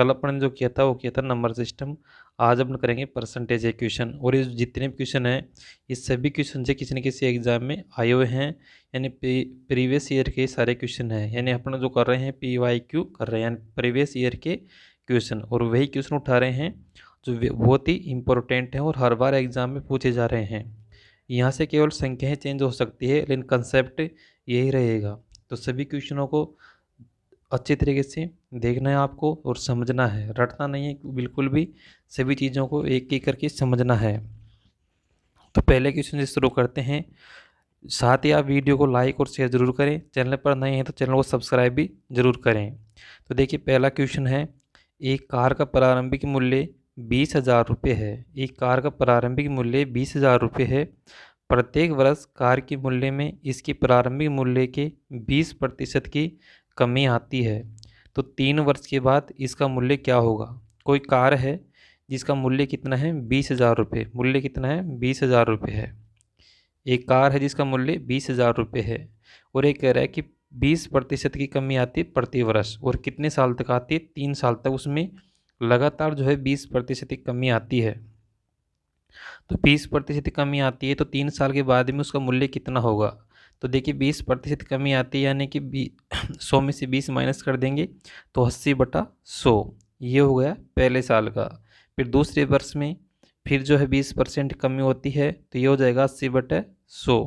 कल अपन ने जो किया था वो किया था नंबर सिस्टम, आज अपन करेंगे परसेंटेज इक्वेशन। और ये जितने भी क्वेश्चन हैं इस सभी क्वेश्चन से किसी न किसी एग्जाम में आए हुए हैं, यानी प्रीवियस ईयर के सारे क्वेश्चन हैं। यानी अपन जो कर रहे हैं PYQ कर रहे हैं, यानी प्रीवियस ईयर के क्वेश्चन, और वही क्वेश्चन उठा रहे हैं जो बहुत ही इंपॉर्टेंट हैं और हर बार एग्जाम में पूछे जा रहे हैं। यहाँ से केवल संख्याएं चेंज हो सकती है लेकिन कंसेप्ट यही रहेगा। तो सभी क्वेश्चनों को अच्छी तरीके से देखना है आपको और समझना है, रटना नहीं है बिल्कुल भी, सभी चीज़ों को एक एक करके समझना है। तो पहले क्वेश्चन से शुरू करते हैं। साथ ही आप वीडियो को लाइक और शेयर जरूर करें, चैनल पर नए हैं तो चैनल को सब्सक्राइब भी जरूर करें। तो देखिए पहला क्वेश्चन है, एक कार का प्रारंभिक मूल्य 20,000 रुपये है। एक कार का प्रारंभिक मूल्य 20,000 रुपये है। प्रत्येक वर्ष कार के मूल्य में इसकी प्रारंभिक मूल्य के 20% की कमी आती है, तो 3 वर्ष के बाद इसका मूल्य क्या होगा। कोई कार है जिसका मूल्य कितना है 20,000 रुपये, मूल्य कितना है 20,000 रुपये है। एक कार है जिसका मूल्य 20,000 रुपये है और एक कह रहा है कि 20% की कमी आती है प्रति वर्ष, और कितने साल तक आती है 3 साल तक उसमें लगातार जो है 20% की कमी आती है। तो 20% कमी आती है तो 3 साल के बाद में उसका मूल्य कितना होगा। तो देखिए 20% कमी आती है यानी कि 100 में से 20 माइनस कर देंगे तो 80/100, ये हो गया पहले साल का। फिर दूसरे वर्ष में फिर जो है 20% कमी होती है तो ये हो जाएगा 80/100,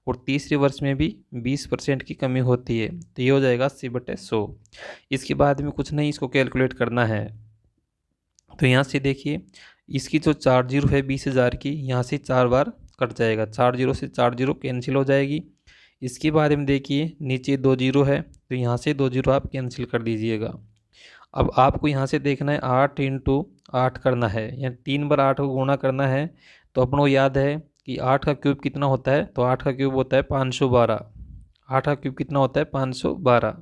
और तीसरे वर्ष में भी 20% की कमी होती है तो ये हो जाएगा 80/100। इसके बाद में कुछ नहीं, इसको कैलकुलेट करना है। तो यहाँ से देखिए इसकी जो 4 जीरो है 20,000 की, यहाँ से 4 बार कट जाएगा, 4 जीरो से 4 जीरो कैंसिल हो जाएगी। इसके बाद में देखिए नीचे 2 जीरो है तो यहाँ से 2 जीरो आप कैंसिल कर दीजिएगा। अब आपको यहाँ से देखना है 8 × 8 करना है, यानी 3 बार 8 को गुणा करना है। तो अपन को याद है कि 8 का क्यूब कितना होता है, तो 8 का क्यूब होता है 512। 8 का क्यूब कितना होता है 512,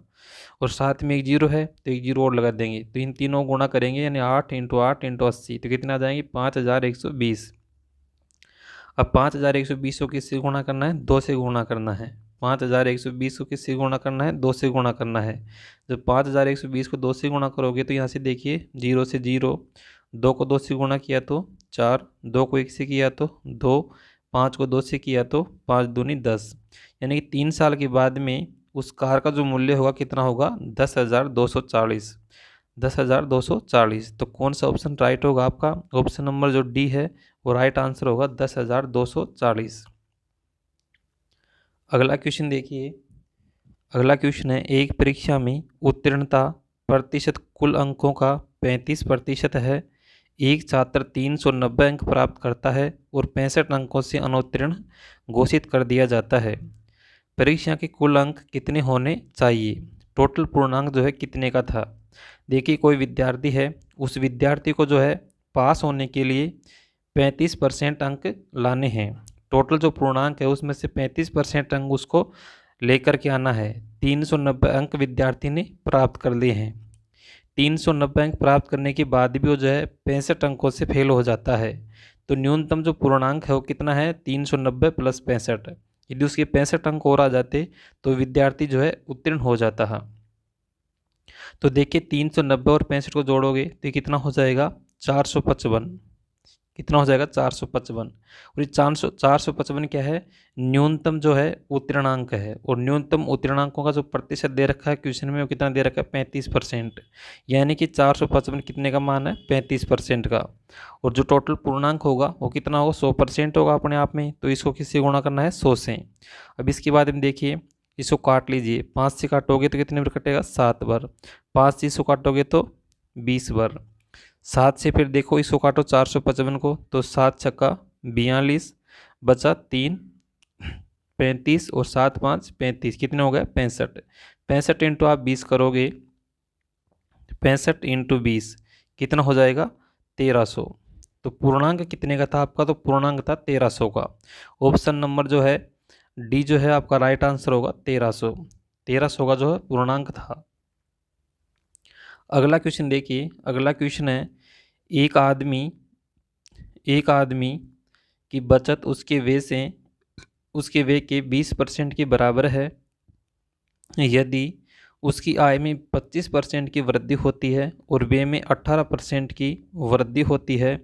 और साथ में एक जीरो है तो एक जीरो और लगा देंगे, तो इन तीनों को गुणा करेंगे यानी 8 × 8 × 80 तो कितना आ जाएंगे 5,120। अब 5,120 को किससे गुणा करना है, 2 से गुणा करना है। 5,120 को किससे गुणा करना है, 2 से गुणा करना है। जब 5,120 को 2 से गुणा करोगे तो यहाँ से देखिए 0 से 0, 2 को 2 से गुणा किया तो 4, 2 को 1 से किया तो 2, 5 को 2 से किया तो 5 दूनी 10, यानी कि 3 साल के बाद में उस कार का जो मूल्य होगा कितना होगा 10,240। 10,240, तो कौन सा ऑप्शन राइट होगा आपका, ऑप्शन नंबर जो डी है वो राइट आंसर होगा 10,240। अगला क्वेश्चन देखिए। अगला क्वेश्चन है, एक परीक्षा में उत्तीर्णता प्रतिशत कुल अंकों का 35% है। एक छात्र 390 अंक प्राप्त करता है और 65 अंकों से अनुत्तीर्ण घोषित कर दिया जाता है। परीक्षा के कुल अंक कितने होने चाहिए, टोटल पूर्णांक जो है कितने का था। देखिए कोई विद्यार्थी है, उस विद्यार्थी को जो है पास होने के लिए 35% अंक लाने हैं। टोटल जो पूर्णांक है उसमें से 35% अंक उसको लेकर के आना है। 390 अंक विद्यार्थी ने प्राप्त कर लिए हैं। 390 अंक प्राप्त करने के बाद भी वो जो है 65 अंकों से फेल हो जाता है, तो न्यूनतम जो पूर्णांक है वो कितना है 390 + 65। यदि उसके 65 अंक और आ जाते तो विद्यार्थी जो है उत्तीर्ण हो जाता है। तो देखिए 390 और 65 को जोड़ोगे तो कितना हो जाएगा 455। कितना हो जाएगा 455, और ये 455 क्या है, न्यूनतम जो है उत्तीर्णांक है, और न्यूनतम उत्तीर्णांकों का जो प्रतिशत दे रखा है क्वेश्चन में वो कितना दे रखा है 35%, यानी कि 455 कितने का मान है 35% का। और जो टोटल पूर्णांक होगा वो कितना होगा 100% होगा अपने आप में, तो इसको किससे गुणा करना है 100 से। अब इसके बाद में देखिए इसको काट लीजिए, 5 से काटोगे तो कितने बार कटेगा 7 बार, 5 से इसको काटोगे तो 20 बार, 7 से फिर देखो इसको काटो 455 को तो 7 छक्का 42, बचा 3 35, और 7 5 35, कितने हो गए 65। 65 इंटू आप 20 करोगे, 65 इंटू 20 कितना हो जाएगा 1300। तो पूर्णांक कितने का था आपका, तो पूर्णांक था 1300 का। ऑप्शन नंबर जो है डी जो है आपका राइट आंसर होगा 1300। 1300 का जो है पूर्णांक था। अगला क्वेश्चन देखिए। अगला क्वेश्चन है, एक आदमी की बचत उसके व्यय के 20% के बराबर है यदि उसकी आय में 25% की वृद्धि होती है और व्यय में 18% की वृद्धि होती है,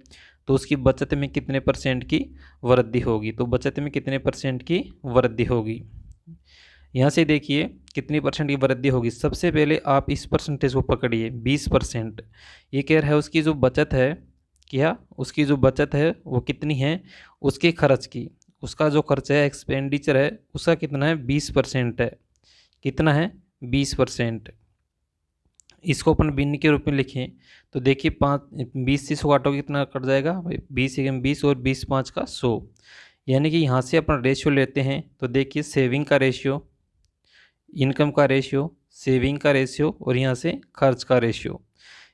तो उसकी बचत में कितने परसेंट की वृद्धि होगी? तो बचत में कितने परसेंट की वृद्धि होगी? यहाँ से देखिए कितनी परसेंट की वृद्धि होगी। सबसे पहले आप इस परसेंटेज को पकड़िए, 20%। ये कह रहा है उसकी जो बचत है, क्या उसकी जो बचत है वो कितनी है? उसके खर्च की, उसका जो खर्च है, एक्सपेंडिचर है, उसका कितना है? 20% है। कितना है? 20%। इसको अपन भिन्न के रूप में लिखें तो देखिए 20 से 100 काटोगे कितना कट जाएगा? 20 एकम 20 और 20 5 का 100। यानी कि यहाँ से अपन रेशियो लेते हैं तो देखिए सेविंग का रेशियो, इनकम का रेशियो, सेविंग का रेशियो और यहाँ से खर्च का रेशियो।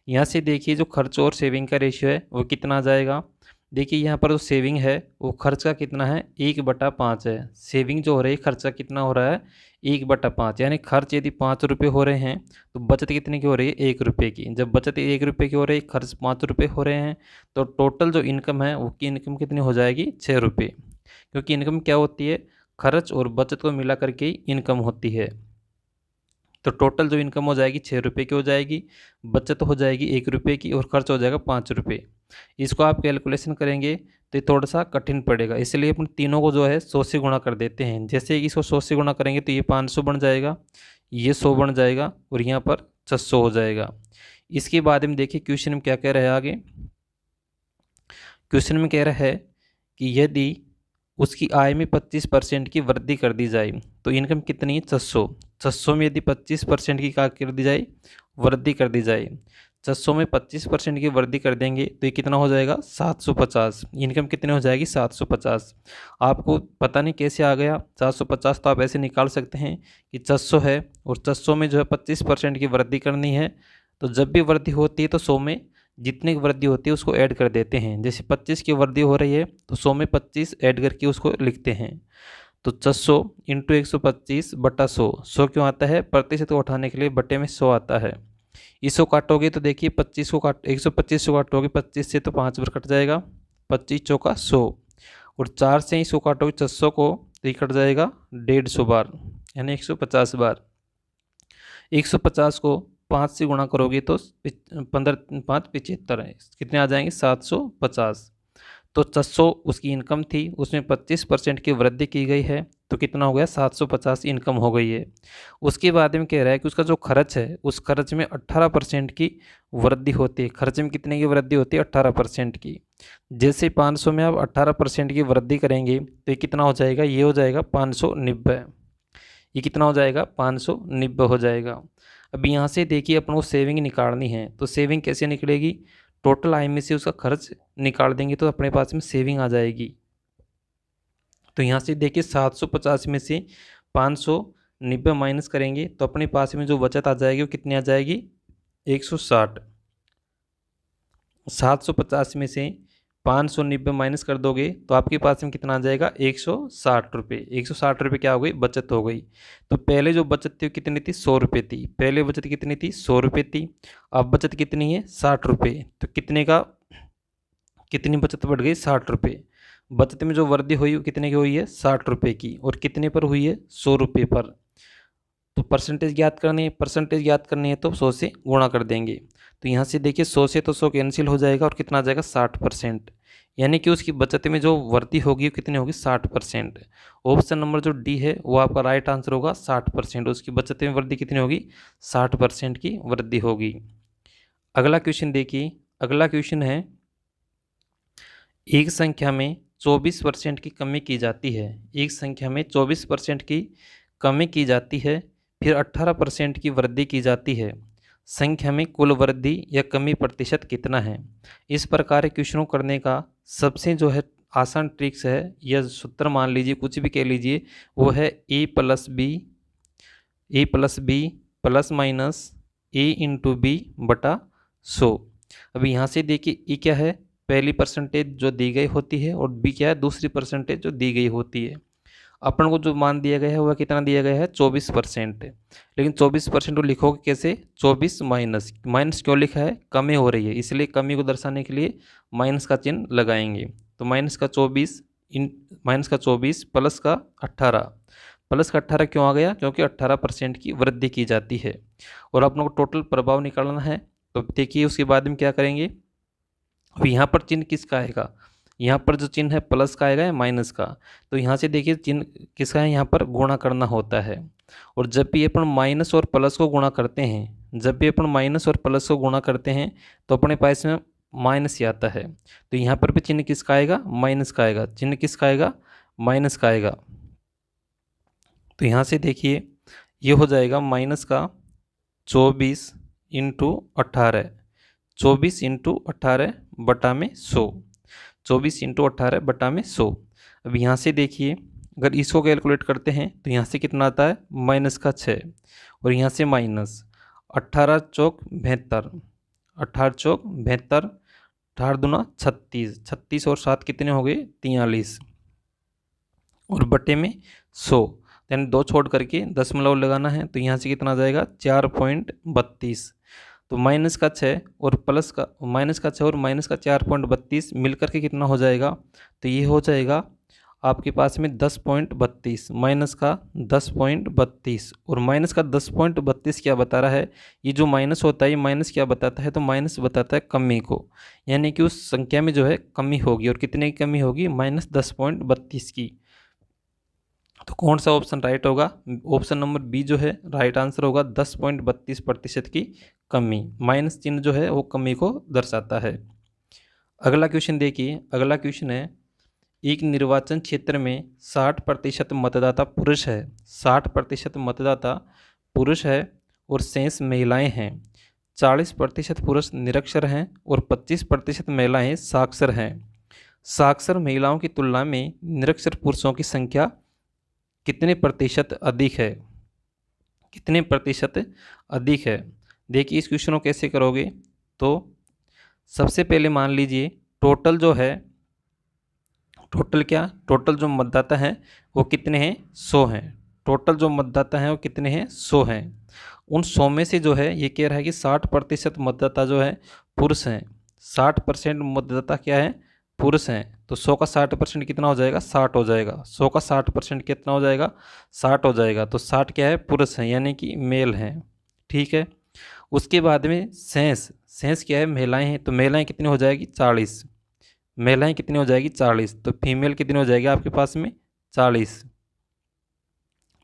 यहाँ से देखिए जो खर्च और सेविंग का रेशियो है वो कितना आ जाएगा? देखिए यहाँ पर जो सेविंग है वो खर्च का कितना है? 1/5 है। सेविंग जो हो रही है खर्च का कितना हो रहा है? 1/5। यानी खर्च यदि 5 रुपये हो रहे हैं तो बचत कितने की हो रही है? 1 रुपये की। जब बचत 1 रुपये की हो रही है, खर्च 5 रुपये हो रहे हैं, तो टोटल जो इनकम है वो की इनकम कितनी हो जाएगी? 6 रुपये। क्योंकि इनकम क्या होती है? खर्च और बचत को मिला करके इनकम होती है। तो टोटल जो इनकम हो जाएगी 6 रुपये की हो जाएगी, बचत हो जाएगी 1 रुपये की और खर्च हो जाएगा 5 रुपये। इसको आप कैलकुलेशन करेंगे तो ये थोड़ा सा कठिन पड़ेगा, इसलिए अपन तीनों को जो है 100 से गुणा कर देते हैं। जैसे इसको 100 से गुणा करेंगे तो ये 500 बन जाएगा, ये 100 बन जाएगा और यहाँ पर 600 हो जाएगा। इसके बाद में देखिए क्वेश्चन में क्या कह रहा है आगे। क्वेश्चन में कह रहा है कि यदि उसकी आय में 25% की वृद्धि कर दी जाए तो इनकम कितनी है? 600। 600 में यदि 25% की क्या कर दी जाए? वृद्धि कर दी जाए। 600 में 25% की वृद्धि कर देंगे तो ये कितना हो जाएगा? 750। इनकम कितनी हो जाएगी? 750। आपको पता नहीं कैसे आ गया 750, तो आप ऐसे निकाल सकते हैं कि 600 है और 600 में जो है 25% की वृद्धि करनी है, तो जब भी वृद्धि होती है तो 100 में जितनी वृद्धि होती है उसको ऐड कर देते हैं। जैसे 25 की वृद्धि हो रही है तो 100 में 25 ऐड करके उसको लिखते हैं। तो 600 इंटू 125 बटा 100। 100 क्यों आता है? प्रतिशत को उठाने के लिए बटे में 100 आता है। इसको काटोगे तो देखिए 25 को काट 125 को काटोगे 25 से तो 5 बार कट जाएगा, 25 चौका 100, और 4 से इसको काटोगे 600 को तो ये कट जाएगा 150 बार, यानी 150 बार। 150 को 5 से गुणा करोगे तो 15 5 75 है, कितने आ जाएंगे? 750। तो 600 उसकी इनकम थी, उसमें 25% की वृद्धि की गई है, तो कितना हो गया? 750 इनकम हो गई है। उसके बाद में कह रहा है कि उसका जो खर्च है उस खर्च में 18% की वृद्धि होती है। खर्च में कितने की वृद्धि होती है? 18% की। जैसे 500 में आप 18% की वृद्धि करेंगे तो ये कितना हो जाएगा? ये हो जाएगा 590। ये कितना हो जाएगा? 590 हो जाएगा। अब यहाँ से देखिए अपन को सेविंग निकालनी है, तो सेविंग कैसे निकलेगी? टोटल आय में से उसका खर्च निकाल देंगे तो अपने पास में सेविंग आ जाएगी। तो यहाँ से देखिए 750 में से 590 माइनस करेंगे तो अपने पास में जो बचत आ जाएगी वो कितनी आ जाएगी? 160। 750 में से 590 माइनस कर दोगे तो आपके पास में कितना आ जाएगा? 160 रुपये। 160 रुपये क्या हो गई? बचत हो गई। तो पहले जो बचत थी वो कितनी थी? 100 रुपये थी। पहले बचत कितनी थी? 100 रुपये थी। अब बचत कितनी है? 60 रुपये। तो कितनी बचत बढ़ गई? 60 रुपये। बचत में जो वृद्धि हुई वो कितने की हुई है? 60 रुपये की। और कितने पर हुई है? 100 रुपये पर। तो परसेंटेज ज्ञात करनी है, परसेंटेज ज्ञात करनी है तो 100 से गुणा कर देंगे। तो यहाँ से देखिए 100 से तो 100 कैंसिल हो जाएगा और कितना आ जाएगा? 60%। यानी कि उसकी बचत में जो वृद्धि होगी वो कितनी होगी? 60%। ऑप्शन नंबर जो डी है वो आपका राइट आंसर होगा, 60%। उसकी बचत में वृद्धि कितनी होगी? 60% की वृद्धि होगी। अगला क्वेश्चन देखिए। अगला क्वेश्चन है, एक संख्या में 24% की कमी की जाती है। एक संख्या में 24% की कमी की जाती है, फिर 18% की वृद्धि की जाती है। संख्या में कुल वृद्धि या कमी प्रतिशत कितना है? इस प्रकार के क्वेश्चनों करने का सबसे जो है आसान ट्रिक्स है या सूत्र मान लीजिए, कुछ भी कह लीजिए, वो है a plus B plus minus a into B बटा 100। अभी यहाँ से देखिए ए क्या है? पहली परसेंटेज जो दी गई होती है, और बी क्या है? दूसरी परसेंटेज जो दी गई होती है। अपन को जो मान दिया गया है वह कितना दिया गया है? 24%। लेकिन 24% को लिखोगे कैसे? 24 माइनस, माइनस क्यों लिखा है? कमी हो रही है, इसलिए कमी को दर्शाने के लिए माइनस का चिन्ह लगाएंगे। तो माइनस का 24 प्लस का 18 प्लस का 18 क्यों आ गया? क्योंकि 18% की वृद्धि की जाती है। और आप लोग को टोटल प्रभाव निकालना है, तो देखिए उसके बाद में क्या करेंगे। अब यहाँ पर चिन्ह किसका आएगा? यहाँ पर जो चिन्ह है प्लस का आएगा या माइनस का? तो यहाँ से देखिए चिन्ह किसका है, यहाँ पर गुणा करना होता है। और जब भी अपन माइनस और प्लस को गुणा करते हैं, जब भी अपन माइनस और प्लस को गुणा करते हैं तो अपने पास में माइनस ही आता है। तो यहाँ पर भी चिन्ह किसका आएगा? माइनस का आएगा। चिन्ह किसका आएगा? माइनस का आएगा। तो यहाँ से देखिए ये हो जाएगा माइनस का 24 इंटू 18, 24 इंटू 18 बटा में 100, 24 इंटू 18 बटा में 100। अब यहाँ से देखिए अगर इसको कैलकुलेट करते हैं तो यहाँ से कितना आता है? माइनस का 6, और यहाँ से माइनस 18 चौक 72, 18 चौक 72, 18 दूना 36, 36 और 7 कितने हो गए? 43, और बटे में 100, यानी 2 छोड़ करके दशमलव लगाना है। तो यहाँ से कितना आ जाएगा? 4.32। तो माइनस का 6 और प्लस का माइनस का 6 और माइनस का 4.32 मिलकर के कितना हो जाएगा? तो ये हो जाएगा आपके पास में 10.32, माइनस का 10.32। और माइनस का 10.32 क्या बता रहा है? ये जो माइनस होता है ये माइनस क्या बताता है? तो माइनस बताता है कमी को, यानी कि उस संख्या में जो है कमी होगी। और कितने की कमी होगी? माइनस 10.32 की। तो कौन सा ऑप्शन राइट होगा? ऑप्शन नंबर बी जो है राइट आंसर होगा। 10.32% की कमी, माइनस चिन्ह जो है वो कमी को दर्शाता है। अगला क्वेश्चन देखिए। अगला क्वेश्चन है, एक निर्वाचन क्षेत्र में 60% मतदाता पुरुष है, 60% मतदाता पुरुष है और शेष महिलाएं हैं। 40% पुरुष निरक्षर हैं और 25% महिलाएं साक्षर हैं। साक्षर महिलाओं की तुलना में निरक्षर पुरुषों की संख्या कितने प्रतिशत अधिक है? कितने प्रतिशत अधिक है? देखिए इस क्वेश्चन को कैसे करोगे। तो सबसे पहले मान लीजिए टोटल जो है, टोटल क्या? टोटल जो मतदाता हैं वो कितने हैं? 100 हैं। टोटल जो मतदाता हैं वो कितने हैं? 100 हैं। उन 100 में से जो है ये कह रहा है कि 60% मतदाता जो है पुरुष हैं। 60% मतदाता क्या है? पुरुष हैं। तो 100 का 60% कितना हो जाएगा? 60 हो जाएगा। 100 का 60% कितना हो जाएगा? 60 हो जाएगा। तो 60 क्या है? पुरुष हैं, यानी कि मेल हैं। ठीक है। उसके बाद में शेष क्या है? महिलाएं हैं। तो महिलाएं कितनी हो जाएगी? 40। महिलाएं कितनी हो जाएगी? 40। तो फीमेल कितनी हो जाएगी आपके पास में? 40।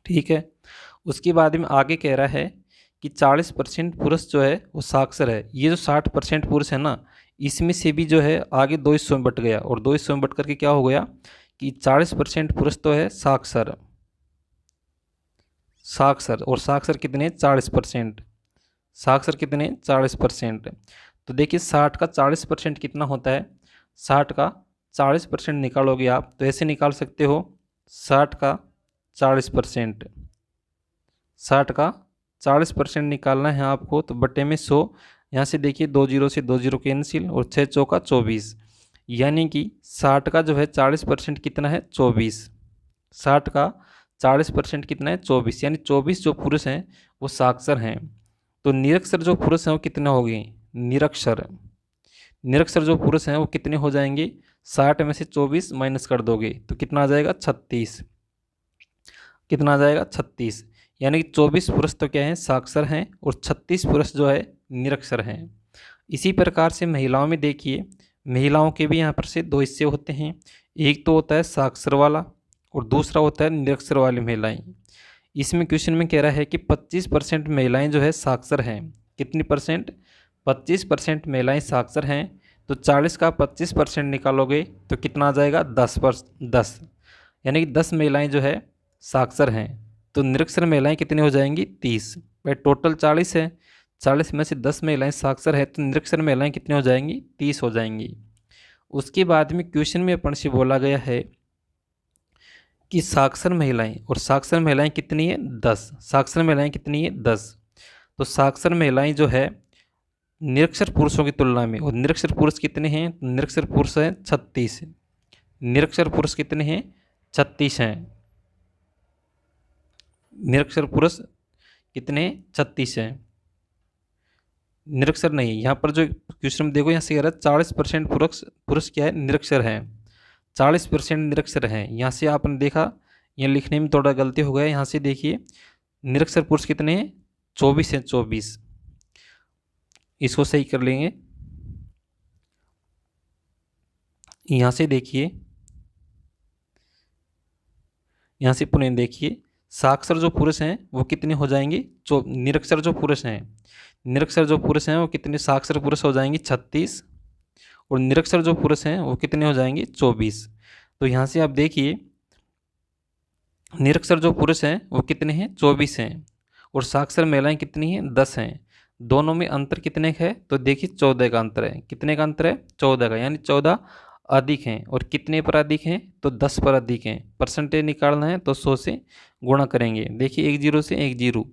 ठीक है। उसके बाद में आगे कह रहा है कि 40% पुरुष जो है वो साक्षर है। ये जो 60% पुरुष है ना, इसमें से भी जो है आगे 2 हिस्सों में बट गया, और 2 हिस्सों में बट करके क्या हो गया कि 40% पुरुष तो है साक्षर, और साक्षर कितने? 40%। साक्षर कितने? 40%। तो देखिए 60 का 40% कितना होता है? 60 का 40% निकालोगे आप तो ऐसे निकाल सकते हो, 60 का 40%, 60 का 40% निकालना है आपको। तो बटे में 100, यहाँ से देखिए 2 जीरो से 2 जीरो कैंसिल, और 6 चौका 24, यानी कि 60 का जो है 40% कितना है? 24। 60 का 40% कितना है? 24, यानी 24 जो पुरुष हैं वो साक्षर हैं। तो निरक्षर जो पुरुष हैं वो कितने हो गए? निरक्षर जो पुरुष हैं वो कितने हो जाएंगे? 60 में से 24 माइनस कर दोगे तो कितना आ जाएगा? 36। कितना आ जाएगा? 36। यानी कि 24 पुरुष तो क्या हैं? साक्षर हैं, और 36 पुरुष जो है निरक्षर हैं। इसी प्रकार से महिलाओं में देखिए, महिलाओं के भी यहाँ पर से 2 हिस्से होते हैं। एक तो होता है साक्षर वाला और दूसरा होता है निरक्षर वाली महिलाएं। इसमें क्वेश्चन में कह रहा है कि 25% महिलाएं जो है साक्षर हैं। कितनी परसेंट? 25% महिलाएं साक्षर हैं। तो 40 का 25% निकालोगे तो कितना आ जाएगा? 10, यानी कि 10 महिलाएं जो है साक्षर हैं। तो निरक्षर महिलाएं कितनी हो जाएंगी? 30। भाई टोटल 40 है, 40 में से 10 महिलाएं साक्षर है, तो निरक्षर महिलाएं कितनी हो जाएंगी? 30 हो जाएंगी। उसके बाद में क्वेश्चन में अपन से बोला गया है कि साक्षर महिलाएं, और साक्षर महिलाएं कितनी है? 10। साक्षर महिलाएं कितनी है? 10। तो साक्षर महिलाएं जो है निरक्षर पुरुषों की तुलना में, और निरक्षर पुरुष कितने हैं? निरक्षर पुरुष हैं 36। निरक्षर पुरुष कितने हैं? 36 हैं। निरक्षर पुरुष कितने? 36 हैं। निरक्षर नहीं, यहाँ पर जो क्वेश्चन में देखो यहाँ से कह रहा है 40% पुरुष क्या है? निरक्षर हैं। 40% निरक्षर हैं। यहाँ से आपने देखा यहाँ लिखने में थोड़ा गलती हो गया। यहाँ से देखिए निरक्षर पुरुष कितने हैं, 24 हैं, 24। इसको सही कर लेंगे। यहाँ से देखिए, यहाँ से पुनः देखिए साक्षर जो पुरुष हैं वो कितने हो जाएंगे, निरक्षर जो पुरुष हैं, निरक्षर जो पुरुष हैं वो कितने, साक्षर पुरुष हो जाएंगे 36, और निरक्षर जो पुरुष हैं वो कितने हो जाएंगे 24। तो यहाँ से आप देखिए निरक्षर जो पुरुष हैं वो कितने हैं, 24 हैं, और साक्षर महिलाएं कितनी हैं, 10 हैं। दोनों में अंतर कितने का है, तो देखिए 14 का अंतर है। कितने का अंतर है, 14 का, यानी 14 अधिक हैं। और कितने पर अधिक हैं, तो 10 पर अधिक हैं। परसेंटेज निकालना है तो 100 से गुणा करेंगे। देखिए 1 0 से 1 0,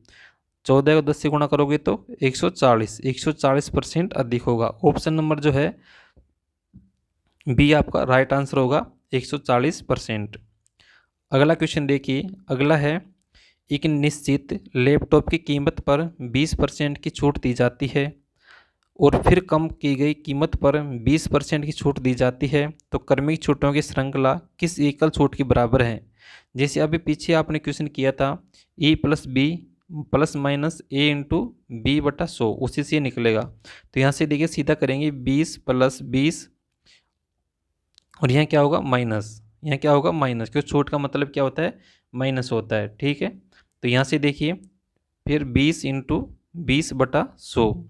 14 को 10 से गुणा करोगे तो 140, 140% अधिक होगा। ऑप्शन नंबर जो है बी आपका राइट आंसर होगा, 140%। अगला क्वेश्चन देखिए, अगला है एक निश्चित लैपटॉप की कीमत पर 20% की छूट दी जाती है और फिर कम की गई कीमत पर 20% की छूट दी जाती है, तो क्रमिक छूटों की श्रृंखला किस एकल छूट के बराबर है। जैसे अभी पीछे आपने क्वेश्चन किया था E + B ± A × B/100, उसी से निकलेगा। तो यहाँ से देखिए सीधा करेंगे 20 + 20, और यहाँ क्या होगा माइनस, यहाँ क्या होगा माइनस, क्योंकि छूट का मतलब क्या होता है, माइनस होता है। ठीक है, तो यहाँ से देखिए फिर 20 × 20/100,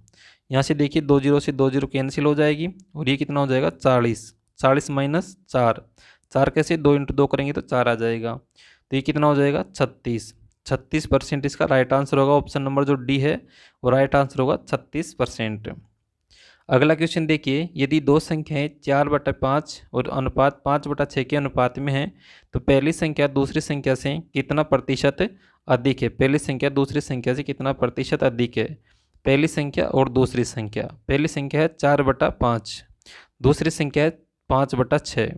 यहाँ से देखिए 2 0 से 2 0 कैंसिल हो जाएगी, और ये कितना हो जाएगा 40, 40 - 4, 4 कैसे 2 × 2 करेंगे तो 4 आ जाएगा। तो ये कितना हो जाएगा 36, 36% इसका राइट आंसर होगा। ऑप्शन नंबर जो डी है वो राइट आंसर होगा 36%। अगला क्वेश्चन देखिए, यदि दो संख्याएं 4/5 और अनुपात 5/6 के अनुपात में है, तो पहली संख्या दूसरी संख्या से कितना प्रतिशत अधिक है। पहली संख्या दूसरी संख्या से कितना प्रतिशत अधिक है। पहली संख्या और दूसरी संख्या, पहली संख्या है 4/5, दूसरी संख्या है 5/6।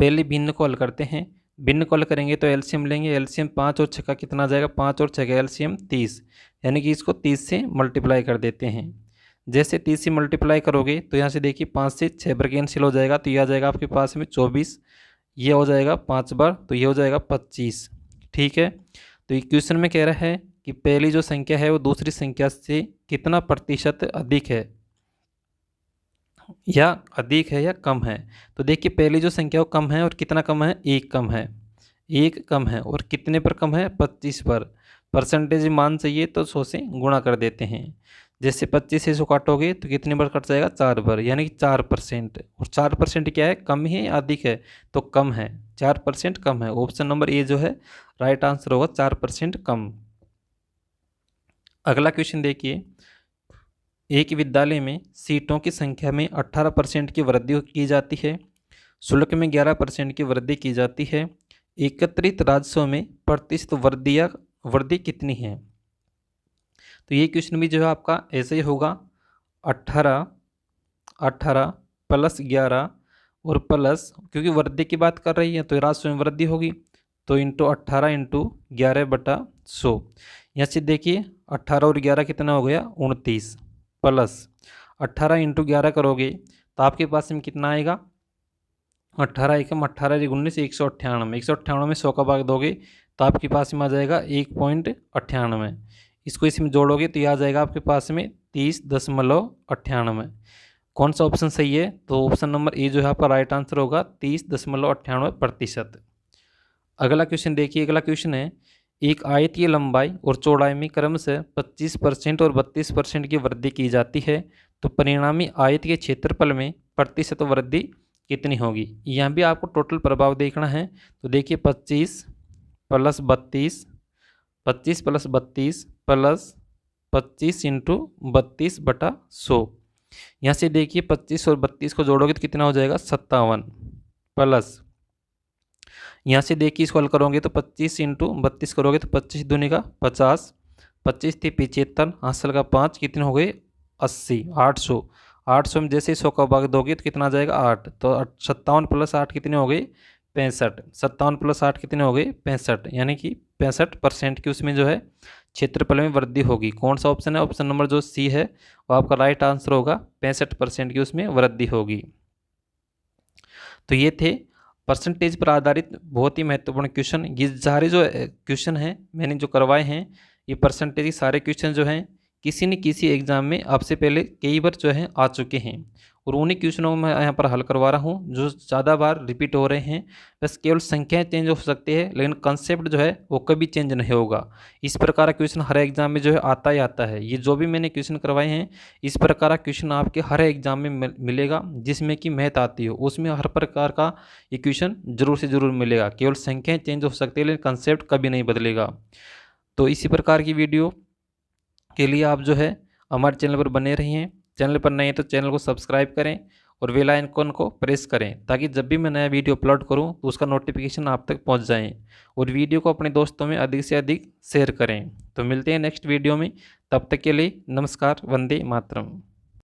पहले भिन्न को हल करते हैं। भिन्न को हल करेंगे तो एलसीएम लेंगे। एलसीएम 5 और 6 का कितना आ जाएगा, 5 और 6 का एलसीएम 30, यानी कि इसको 30 से मल्टीप्लाई कर देते हैं। जैसे 30 से मल्टीप्लाई करोगे तो यहाँ से देखिए 5 से 6 बार कैंसिल हो जाएगा, तो ये आ जाएगा आपके पास में 24, ये हो जाएगा 5 बार, तो ये हो जाएगा 25। ठीक है, तो ये क्वेश्चन में कह रहा है कि पहली जो संख्या है वो दूसरी संख्या से कितना प्रतिशत अधिक है, या अधिक है या कम है। तो देखिए पहली जो संख्या वो कम है, और कितना कम है, 1 कम है, 1 कम है, और कितने पर कम है, 25 पर। परसेंटेज मान चाहिए तो 100 से गुणा कर देते हैं। जैसे 25 से 100 काटोगे तो कितने बार कट जाएगा, 4 बार, यानी कि 4%। और 4% क्या है, कम है या अधिक है, तो कम है, 4% कम है। ऑप्शन नंबर ए जो है राइट आंसर होगा, 4% कम। अगला क्वेश्चन देखिए, एक विद्यालय में सीटों की संख्या में 18% की वृद्धि की जाती है, शुल्क में 11% की वृद्धि की जाती है, एकत्रित राजस्व में प्रतिशत वृद्धि कितनी है। तो ये क्वेश्चन भी जो है आपका ऐसे ही होगा, 18 + 11 और प्लस, क्योंकि वृद्धि की बात कर रही है तो राजस्व में वृद्धि होगी, तो × 18 × 11/100। यहाँ से देखिए 18 और 11 कितना हो गया, 29, प्लस 18 × 11 करोगे तो आपके पास में कितना आएगा, 18 × 18 = 19, 198। 198 में 100 का भाग दोगे तो आपके पास में आ जाएगा 1.98। इसको इसमें जोड़ोगे तो यह आ जाएगा आपके पास में 30.98। कौन सा ऑप्शन सही है, तो ऑप्शन नंबर ए जो है आपका राइट आंसर होगा, 30.98%। अगला क्वेश्चन देखिए, अगला क्वेश्चन है, एक आयतीय लंबाई और चौड़ाई में क्रमशः 25% और 32% की वृद्धि की जाती है, तो परिणामी आयत के क्षेत्रफल में प्रतिशत वृद्धि कितनी होगी। यहाँ भी आपको टोटल प्रभाव देखना है। तो देखिए 25 + 32, 25 + 32 प्लस 25 × 32/100। यहाँ से देखिए 25 और 32 को जोड़ोगे तो कितना हो जाएगा, 57, प्लस यहाँ से देखिए इसको हल करोगे तो 25 × 32 करोगे तो 25 दूनी का 50, 25 थी 75, हासिल का 5, कितने हो गए 80, 800। 800 में जैसे 100 का भाग दोगे तो कितना आ जाएगा 8, तो 57 + 8 कितने हो गए 65, 57 + 8 कितने हो गए 65, यानी कि 65% की उसमें जो है क्षेत्रफल में वृद्धि होगी। कौन सा ऑप्शन है, ऑप्शन नंबर जो सी है वो आपका राइट आंसर होगा, 65% की उसमें वृद्धि होगी। तो ये थे परसेंटेज पर आधारित बहुत ही महत्वपूर्ण क्वेश्चन। ये सारे जो क्वेश्चन हैं मैंने जो करवाए हैं, ये परसेंटेज के सारे क्वेश्चन जो हैं किसी न किसी एग्ज़ाम में आपसे पहले कई बार जो है आ चुके हैं, और उन्हीं क्वेश्चनों को मैं यहाँ पर हल करवा रहा हूँ जो ज़्यादा बार रिपीट हो रहे हैं। बस केवल संख्याएं चेंज हो सकती है, लेकिन कंसेप्ट जो है वो कभी चेंज नहीं होगा। इस प्रकार का क्वेश्चन हर एग्जाम में जो है आता ही आता है। ये जो भी मैंने क्वेश्चन करवाए हैं, इस प्रकार का क्वेश्चन आपके हर एग्जाम में मिलेगा। जिसमें कि मैथ आती हो उसमें हर प्रकार का ये क्वेश्चन जरूर से ज़रूर मिलेगा। केवल संख्याएँ चेंज हो सकती है, लेकिन कंसेप्ट कभी नहीं बदलेगा। तो इसी प्रकार की वीडियो के लिए आप जो है हमारे चैनल पर बने रहिए। चैनल पर नए हैं तो चैनल को सब्सक्राइब करें और बेल आइकन को प्रेस करें, ताकि जब भी मैं नया वीडियो अपलोड करूं तो उसका नोटिफिकेशन आप तक पहुंच जाए। और वीडियो को अपने दोस्तों में अधिक से अधिक शेयर करें। तो मिलते हैं नेक्स्ट वीडियो में, तब तक के लिए नमस्कार, वंदे मातरम।